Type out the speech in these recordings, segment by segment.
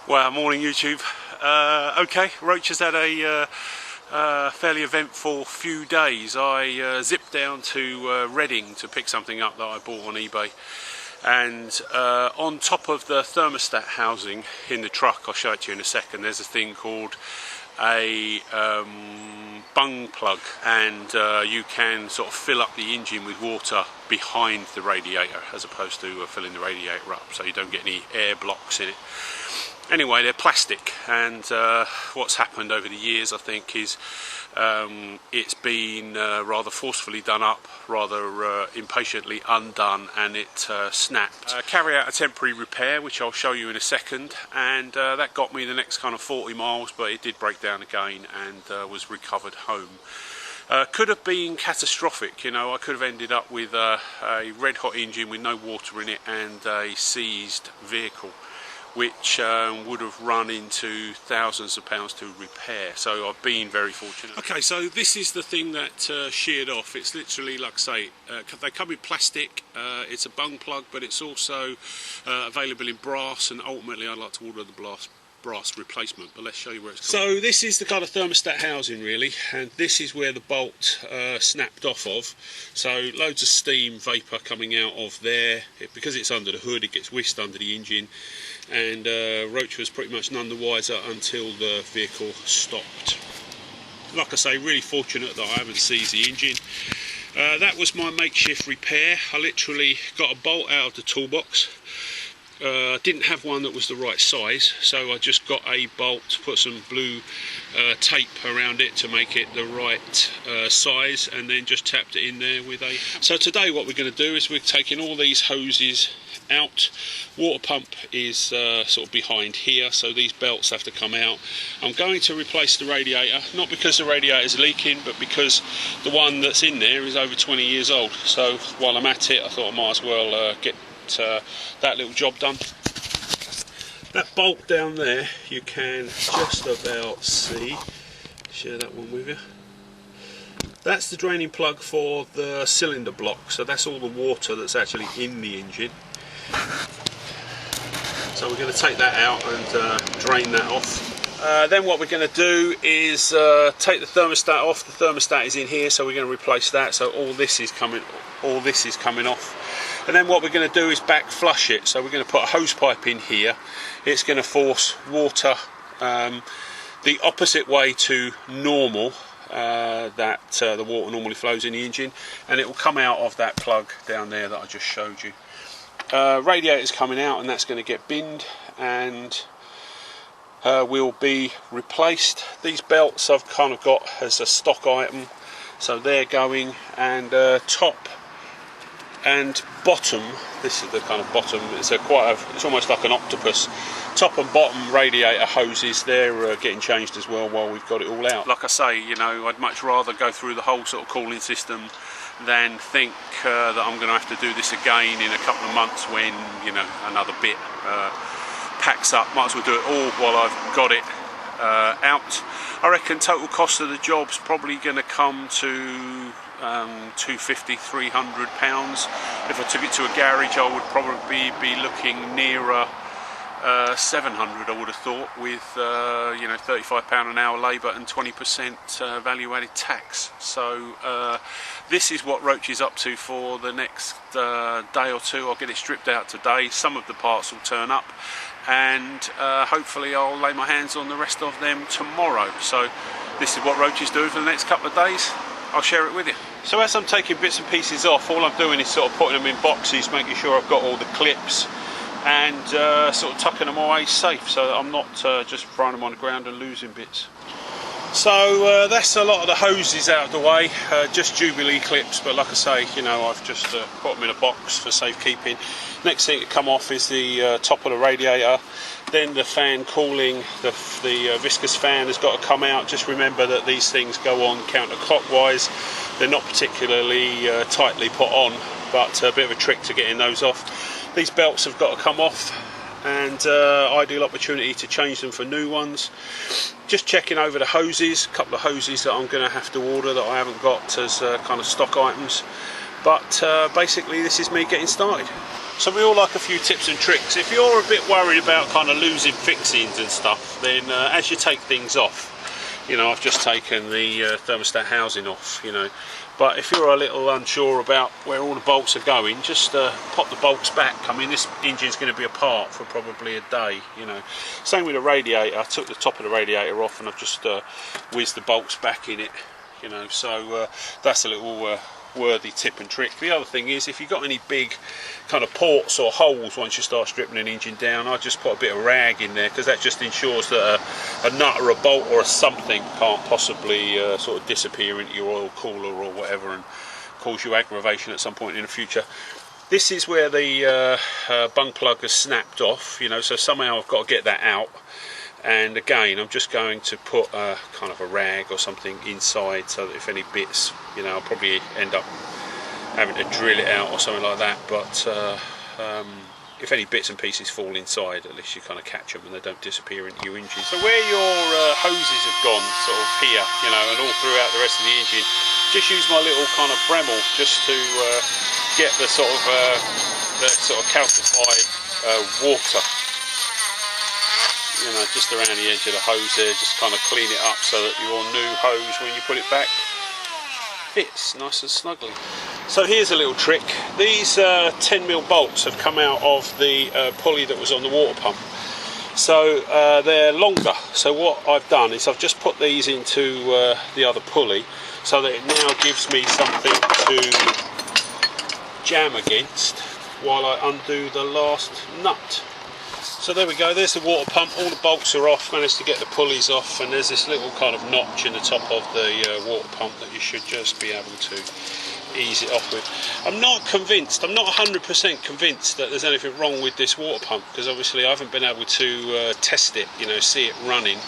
Well, morning YouTube. Okay, Roach has had a fairly eventful few days. I zipped down to Reading to pick something up that I bought on eBay, and on top of the thermostat housing in the truck, I'll show it to you in a second, there's a thing called a bung plug, and you can sort of fill up the engine with water behind the radiator as opposed to filling the radiator up, so you don't get any air blocks in it. Anyway, they're plastic, and what's happened over the years, I think, is it's been rather forcefully done up, rather impatiently undone, and it snapped. Carry out a temporary repair, which I'll show you in a second, and that got me the next kind of 40 miles, but it did break down again and was recovered home. Could have been catastrophic, you know. I could have ended up with a red hot engine with no water in it and a seized vehicle, which would have run into thousands of pounds to repair. So I've been very fortunate. Okay, so this is the thing that sheared off. It's literally, like I say, they come in plastic. It's a bung plug, but it's also available in brass, and ultimately I'd like to order the brass replacement, but let's show you where it's coming. So this is the kind of thermostat housing really, and this is where the bolt snapped off of. So loads of steam vapour coming out of there. Because it's under the hood, it gets whisked under the engine, and Roach was pretty much none the wiser until the vehicle stopped. Like I say, really fortunate that I haven't seized the engine. That was my makeshift repair. I literally got a bolt out of the toolbox. Didn't have one that was the right size, so I just got a bolt, put some blue tape around it to make it the right size, and then just tapped it in there with a... So today what we're going to do is we're taking all these hoses out. Water pump is sort of behind here, so these belts have to come out. I'm going to replace the radiator, not because the radiator is leaking, but because the one that's in there is over 20 years old. So while I'm at it, I thought I might as well get that little job done. That bolt down there you can just about see. Share that one with you. That's the draining plug for the cylinder block, so that's all the water that's actually in the engine. So we're going to take that out and drain that off. Then what we're going to do is take the thermostat off. The thermostat is in here, so we're going to replace that. So all this is coming off. And then what we're going to do is back flush it. So we're going to put a hose pipe in here. It's going to force water the opposite way to normal, that the water normally flows in the engine, and it will come out of that plug down there that I just showed you. Radiator's coming out, and that's going to get binned and will be replaced. These belts I've kind of got as a stock item, so they're going, and top and bottom, this is the kind of bottom, it's almost like an octopus. Top and bottom radiator hoses, they're getting changed as well while we've got it all out. Like I say, you know, I'd much rather go through the whole sort of cooling system than think that I'm going to have to do this again in a couple of months when, you know, another bit packs up. Might as well do it all while I've got it out. I reckon total cost of the job's probably going to come to £250–300. If I took it to a garage, I would probably be looking nearer 700, I would have thought, with you know, £35 an hour labour and 20% value-added tax. So this is what Roach is up to for the next day or two. I'll get it stripped out today. Some of the parts will turn up, and hopefully I'll lay my hands on the rest of them tomorrow. So this is what Roach is doing for the next couple of days. I'll share it with you. So as I'm taking bits and pieces off, all I'm doing is sort of putting them in boxes, making sure I've got all the clips, and sort of tucking them away safe, so that I'm not just throwing them on the ground and losing bits. So that's a lot of the hoses out of the way, just Jubilee clips, but like I say, you know, I've just put them in a box for safekeeping. Next thing to come off is the top of the radiator, then the fan cooling, the viscous fan has got to come out. Just remember that these things go on counterclockwise. They're not particularly tightly put on, but a bit of a trick to getting those off. These belts have got to come off, and ideal opportunity to change them for new ones. Just checking over the hoses, a couple of hoses that I'm going to have to order that I haven't got as kind of stock items. But basically this is me getting started. So we all like a few tips and tricks. If you're a bit worried about kind of losing fixings and stuff, then as you take things off, you know, I've just taken the thermostat housing off, you know, but if you're a little unsure about where all the bolts are going, just pop the bolts back. I mean, this engine's going to be apart for probably a day, you know. Same with the radiator. I took the top of the radiator off and I've just whizzed the bolts back in it, you know, so that's a little worthy tip and trick. The other thing is, if you've got any big kind of ports or holes once you start stripping an engine down, I just put a bit of rag in there, because that just ensures that a nut or a bolt or a something can't possibly sort of disappear into your oil cooler or whatever and cause you aggravation at some point in the future. This is where the bung plug has snapped off, you know, so somehow I've got to get that out. And again, I'm just going to put kind of a rag or something inside, so that if any bits, you know, I'll probably end up having to drill it out or something like that, but if any bits and pieces fall inside, at least you kind of catch them and they don't disappear into your engine. So where your hoses have gone, sort of here, you know, and all throughout the rest of the engine, just use my little kind of Dremel just to get the sort of calcified water, you know, just around the edge of the hose there. Just kind of clean it up so that your new hose, when you put it back, fits nice and snugly. So here's a little trick. These 10mm bolts have come out of the pulley that was on the water pump, so they're longer. So what I've done is I've just put these into the other pulley, so that it now gives me something to jam against while I undo the last nut. So there we go, there's the water pump, all the bolts are off, managed to get the pulleys off, and there's this little kind of notch in the top of the water pump that you should just be able to ease it off with. I'm not convinced, I'm not 100% convinced that there's anything wrong with this water pump, because obviously I haven't been able to test it, you know, see it running.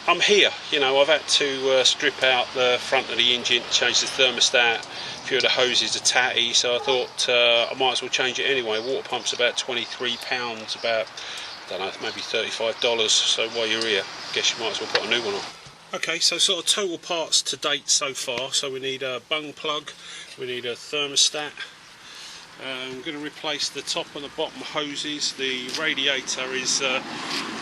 I'm here, you know, I've had to strip out the front of the engine, change the thermostat. A few of the hoses are tatty, so I thought I might as well change it anyway. Water pump's about £23, about, I don't know, maybe $35, so while you're here, I guess you might as well put a new one on. Okay, so sort of total parts to date so far. So we need a bung plug, we need a thermostat. I'm going to replace the top and the bottom hoses. The radiator is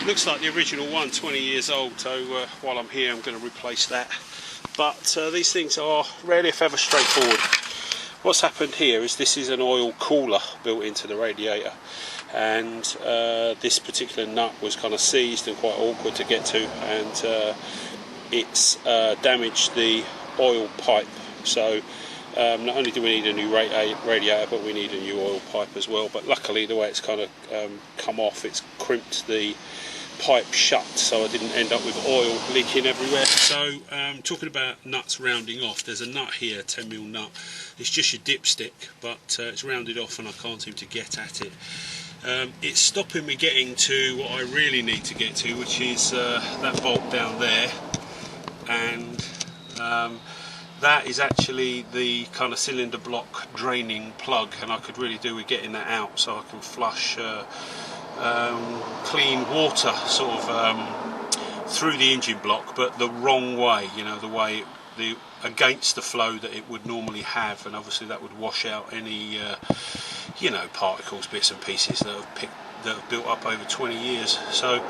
looks like the original one, 20 years old, so while I'm here I'm going to replace that. But these things are rarely if ever straightforward. What's happened here is this is an oil cooler built into the radiator, and this particular nut was kind of seized and quite awkward to get to, and it's damaged the oil pipe. So not only do we need a new radiator, but we need a new oil pipe as well. But luckily the way it's kind of come off, it's crimped the pipe shut, so I didn't end up with oil leaking everywhere. So talking about nuts rounding off, there's a nut here, 10mm nut. It's just your dipstick, but it's rounded off and I can't seem to get at it. It's stopping me getting to what I really need to get to, which is that bolt down there, and that is actually the kind of cylinder block draining plug, and I could really do with getting that out so I can flush clean water sort of through the engine block, but the wrong way, you know, the way against the flow that it would normally have, and obviously that would wash out any you know, particles, bits and pieces that have built up over 20 years. So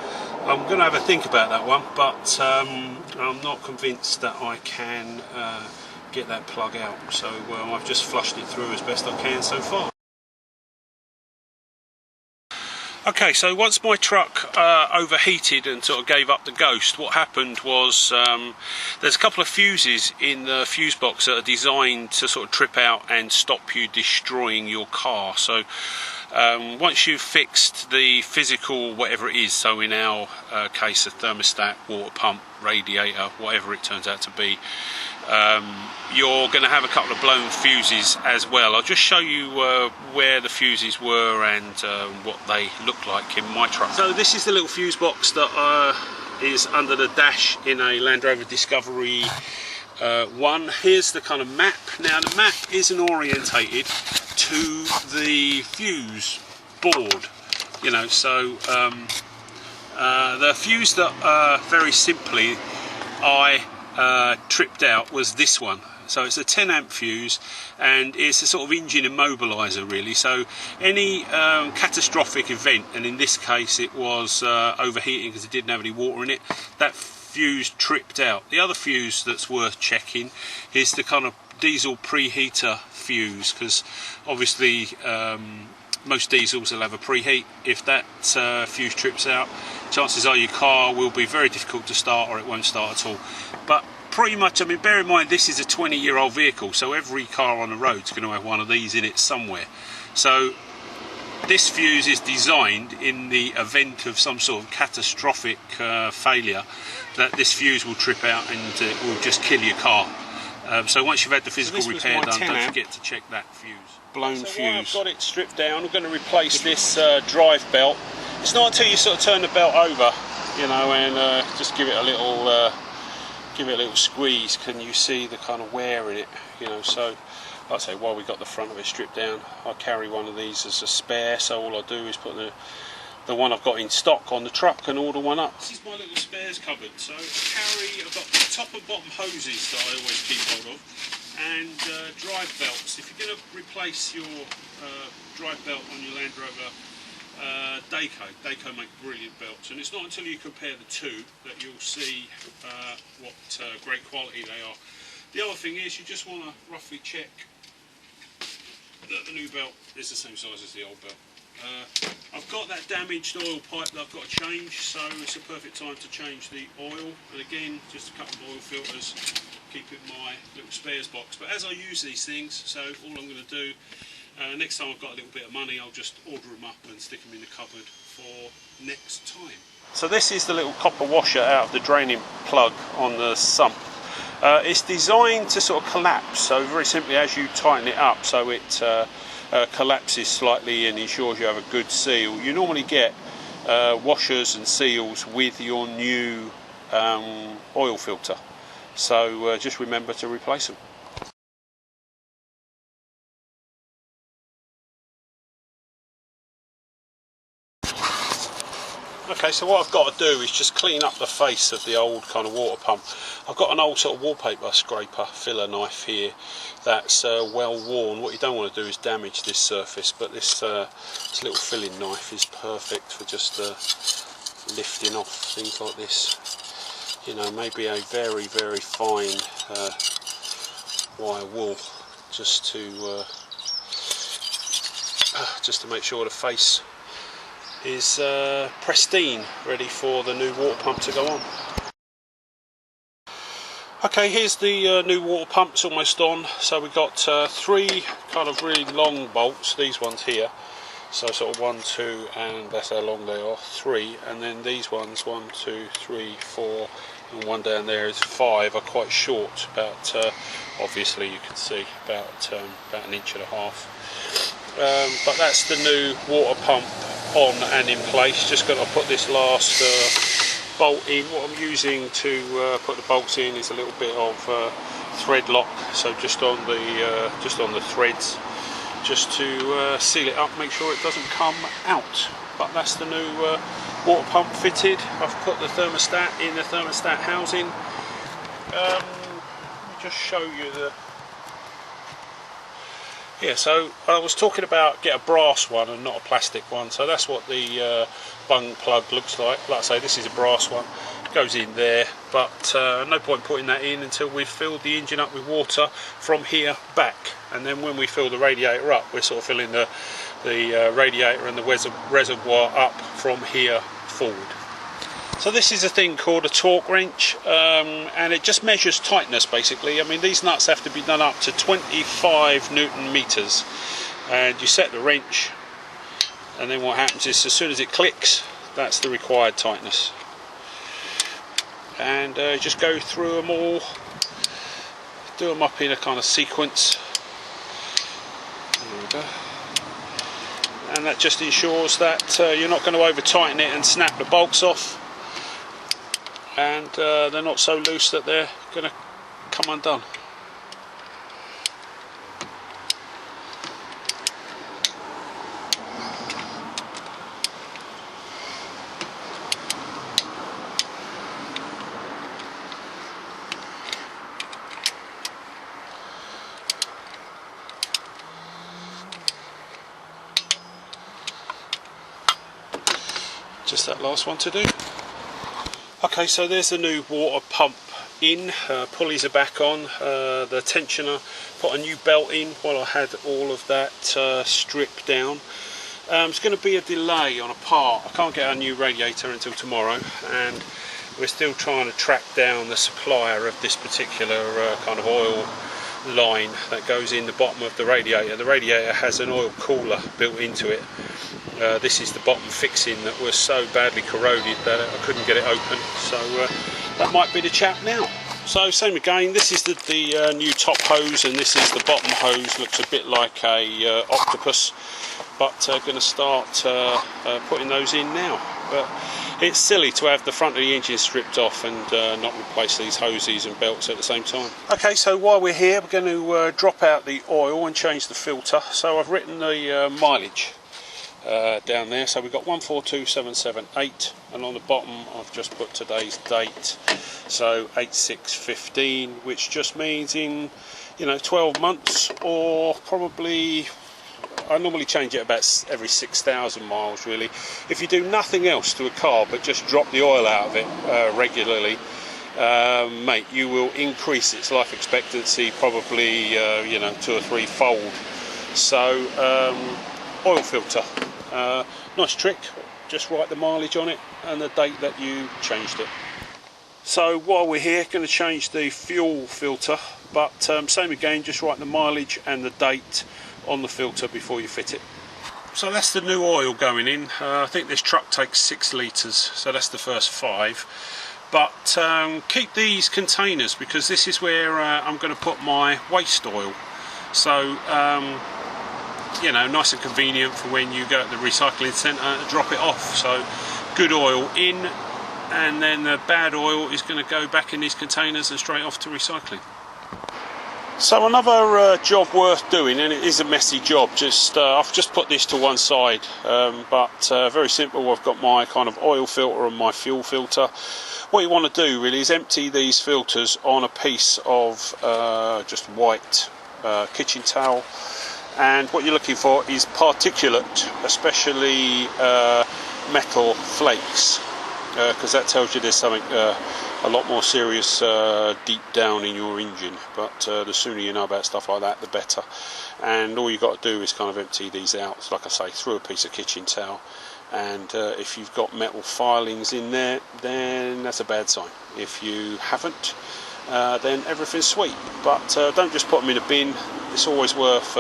I'm going to have a think about that one, but I'm not convinced that I can get that plug out. So I've just flushed it through as best I can so far. Okay, so once my truck overheated and sort of gave up the ghost, what happened was there's a couple of fuses in the fuse box that are designed to sort of trip out and stop you destroying your car. So once you've fixed the physical whatever it is, so in our case a thermostat, water pump, radiator, whatever it turns out to be, you're going to have a couple of blown fuses as well. I'll just show you where the fuses were and what they look like in my truck. So this is the little fuse box that is under the dash in a Land Rover Discovery 1. Here's the kind of map. Now the map isn't orientated to the fuse board, you know, so the fuse that very simply I tripped out was this one. So it's a 10 amp fuse, and it's a sort of engine immobiliser really. So any catastrophic event, and in this case it was overheating because it didn't have any water in it, that fuse tripped out. The other fuse that's worth checking is the kind of diesel preheater fuse, because obviously most diesels will have a preheat. If that fuse trips out, chances are your car will be very difficult to start, or it won't start at all. But pretty much, I mean, bear in mind this is a 20-year-old vehicle, so every car on the road is going to have one of these in it somewhere. So this fuse is designed in the event of some sort of catastrophic failure, that this fuse will trip out and it will just kill your car. So once you've had the physical repair done, don't forget to check that fuse. Blown fuse. So I've got it stripped down, I'm going to replace this drive belt. It's not until you sort of turn the belt over, you know, and just give it a little squeeze, can you see the kind of wear in it, you know. So like I say, while we got the front of it stripped down, I carry one of these as a spare, so all I do is put the one I've got in stock on the truck and order one up. This is my little spares cupboard. So I've got the top and bottom hoses that I always keep hold of, and drive belts. If you're going to replace your drive belt on your Land Rover Dayco make brilliant belts, and it's not until you compare the two that you'll see what great quality they are. The other thing is, you just want to roughly check that the new belt is the same size as the old belt. I've got that damaged oil pipe that I've got to change, so it's a perfect time to change the oil. And again, just a couple of oil filters, keep it in my little spares box. But as I use these things, so all I'm going to do, next time I've got a little bit of money, I'll just order them up and stick them in the cupboard for next time. So this is the little copper washer out of the draining plug on the sump. It's designed to sort of collapse, so very simply as you tighten it up, so it collapses slightly and ensures you have a good seal. You normally get washers and seals with your new oil filter, so just remember to replace them. Okay, so what I've got to do is just clean up the face of the old kind of water pump. I've got an old sort of wallpaper scraper filler knife here that's well worn. What you don't want to do is damage this surface, but this little filling knife is perfect for just lifting off things like this. You know, maybe a very, very fine wire wool, just to make sure the face is pristine, ready for the new water pump to go on. Okay, here's the new water pump. It's almost on. So we've got 3 kind of really long bolts, these ones here, so sort of 1, 2, and that's how long they are, 3, and then these ones 1, 2, 3, 4, and one down there is 5, are quite short, about obviously you can see about an inch and a half. But that's the new water pump on and in place. Just got to put this last bolt in. What I'm using to put the bolts in is a little bit of thread lock, so just on the threads, just to seal it up, make sure it doesn't come out. But that's the new water pump fitted. I've put the thermostat in the thermostat housing. Let me just show you the. Yeah, so I was talking about get a brass one and not a plastic one, so that's what the bung plug looks like. Like I say, this is a brass one, it goes in there, but no point putting that in until we've filled the engine up with water from here back, and then when we fill the radiator up, we're sort of filling the radiator and the reservoir up from here forward. So this is a thing called a torque wrench, and it just measures tightness basically. I mean, these nuts have to be done up to 25 Newton meters, and you set the wrench, and then what happens is as soon as it clicks, that's the required tightness. And just go through them all, do them up in a kind of sequence. There we go. And that just ensures that you're not going to over tighten it and snap the bolts off, and they're not so loose that they're going to come undone. just that last one to do. Okay, so there's the new water pump in, pulleys are back on, the tensioner, put a new belt in while I had all of that stripped down. There's going to be a delay on a part. I can't get a new radiator until tomorrow, and we're still trying to track down the supplier of this particular kind of oil line that goes in the bottom of the radiator. The radiator has an oil cooler built into it. This is the bottom fixing that was so badly corroded that I couldn't get it open, so that might be the chap now. So same again, this is the new top hose, and this is the bottom hose. Looks a bit like a octopus, but going to start putting those in now. But it's silly to have the front of the engine stripped off and not replace these hoses and belts at the same time. Okay, so while we're here, we're going to drop out the oil and change the filter. So I've written the mileage down there, so we've got 142778, and on the bottom I've just put today's date, so 8615, which just means in 12 months, or probably I normally change it about every 6,000 miles really. If you do nothing else to a car but just drop the oil out of it regularly, mate, you will increase its life expectancy probably 2 or 3 fold. So oil filter, nice trick, just write the mileage on it and the date that you changed it. So while we're here, going to change the fuel filter, but same again, just write the mileage and the date on the filter before you fit it. So that's the new oil going in. I think this truck takes 6 litres, so that's the first 5. But keep these containers, because this is where I'm going to put my waste oil. So nice and convenient for when you go to the recycling centre to drop it off. So good oil in, and then the bad oil is going to go back in these containers and straight off to recycling. So another job worth doing, and it is a messy job, I've just put this to one side, but very simple. I've got my kind of oil filter and my fuel filter. What you want to do really is empty these filters on a piece of just white kitchen towel, and what you're looking for is particulate, especially metal flakes, because that tells you there's something a lot more serious deep down in your engine. But the sooner you know about stuff like that, the better. And all you've got to do is kind of empty these out, so like I say, through a piece of kitchen towel. And if you've got metal filings in there, then that's a bad sign. If you haven't, then everything's sweet. But don't just put them in a bin. It's always worth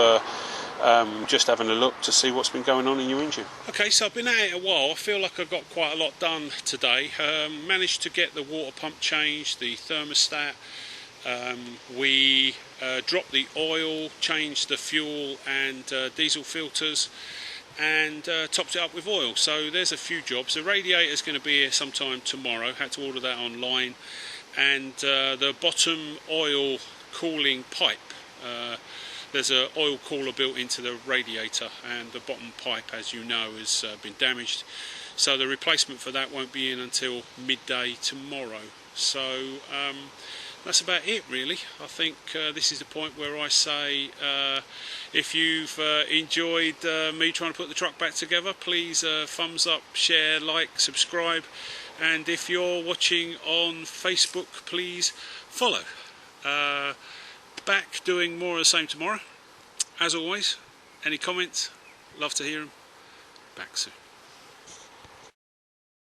just having a look to see what's been going on in your engine. Okay, so I've been at it a while. I feel like I got quite a lot done today. Managed to get the water pump changed, the thermostat. We dropped the oil, changed the fuel and diesel filters, and topped it up with oil. So there's a few jobs. The radiator is going to be here sometime tomorrow. Had to order that online. And the bottom oil cooling pipe. There's an oil cooler built into the radiator, and the bottom pipe, as you know, has been damaged. So the replacement for that won't be in until midday tomorrow. So that's about it really. I think this is the point where I say if you've enjoyed me trying to put the truck back together, please thumbs up, share, like, subscribe, and if you're watching on Facebook, please follow. Back doing more of the same tomorrow. As always, any comments, love to hear them. Back soon.